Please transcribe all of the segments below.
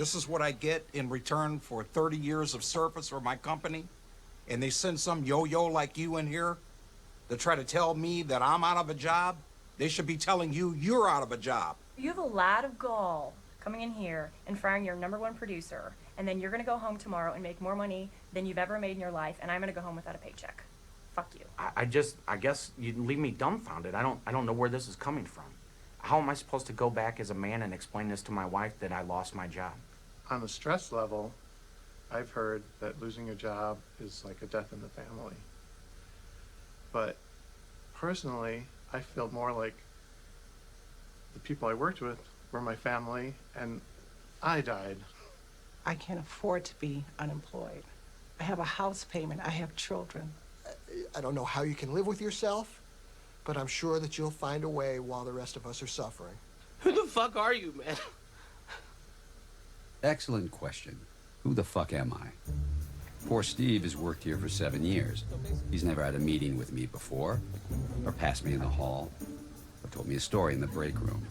This is what I get in return for 30 years of service for my company? And they send some yo-yo like you in here to try to tell me that I'm out of a job? They should be telling you you're out of a job. You have a lot of gall coming in here and firing your #1 producer, and then you're gonna go home tomorrow and make more money than you've ever made in your life, and I'm gonna go home without a paycheck. Fuck you. I guess you'd leave me dumbfounded. I don't know where this is coming from. How am I supposed to go back as a man and explain this to my wife that I lost my job? On the stress level, I've heard that losing a job is like a death in the family. But personally, I feel more like the people I worked with were my family, and I died. I can't afford to be unemployed. I have a house payment. I have children. I don't know how you can live with yourself, but I'm sure that you'll find a way while the rest of us are suffering. Who the fuck are you, man? Excellent question. Who the fuck am I? Poor Steve has worked here for 7 years. He's never had a meeting with me before, or passed me in the hall, or told me a story in the break room.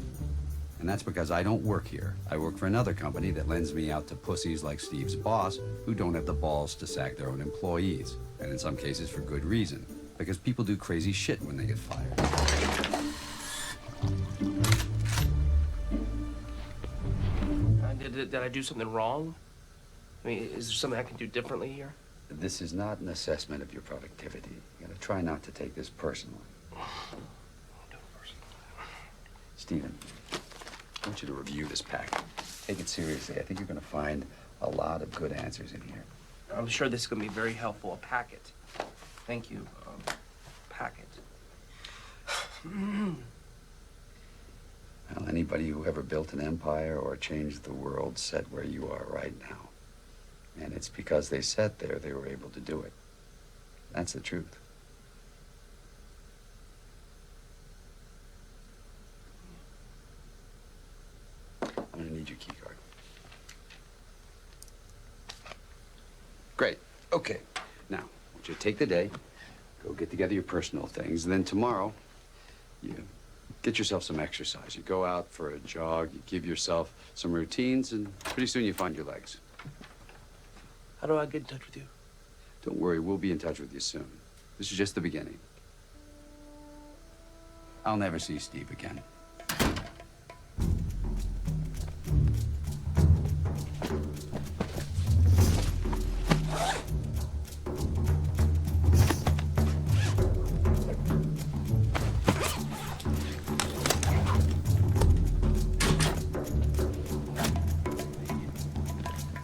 And that's because I don't work here. I work for another company that lends me out to pussies like Steve's boss who don't have the balls to sack their own employees. And in some cases for good reason, because people do crazy shit when they get fired. Did I do something wrong? I mean, is there something I can do differently here? This is not an assessment of your productivity. You gotta try not to take this personally. Stephen, I want you to review this packet. Take it seriously. I think you're gonna find a lot of good answers in here. I'm sure this is going to be very helpful. A packet. Thank you. Packet. Well, anybody who ever built an empire or changed the world sat where you are right now. And it's because they sat there they were able to do it. That's the truth. I'm gonna need your key card. Great. Okay. Now, I want you to take the day, go get together your personal things, and then tomorrow, you get yourself some exercise. You go out for a jog, you give yourself some routines, and pretty soon you find your legs. How do I get in touch with you? Don't worry, we'll be in touch with you soon. This is just the beginning. I'll never see Steve again.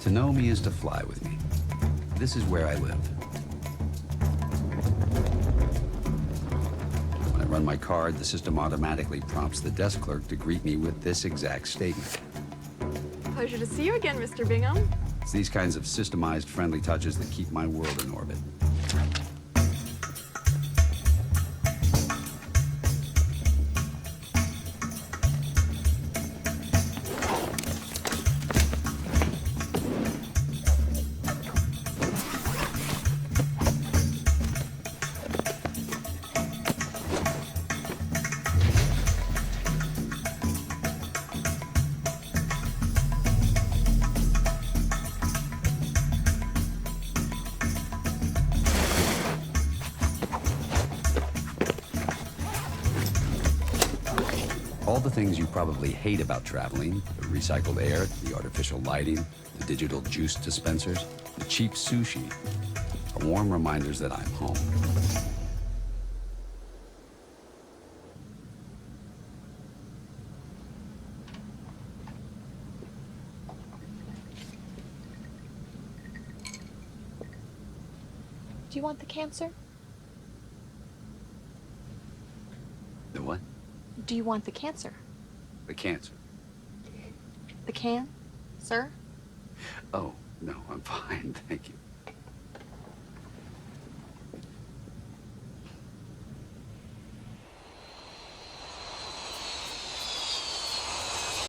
To know me is to fly with me. This is where I live. When I run my card, the system automatically prompts the desk clerk to greet me with this exact statement. Pleasure to see you again, Mr. Bingham. It's these kinds of systemized friendly touches that keep my world in orbit. All the things you probably hate about traveling, the recycled air, the artificial lighting, the digital juice dispensers, the cheap sushi, are warm reminders that I'm home. Do you want the cancer? The what? Do you want the cancer? The cancer. The can, sir? Oh, no, I'm fine, thank you.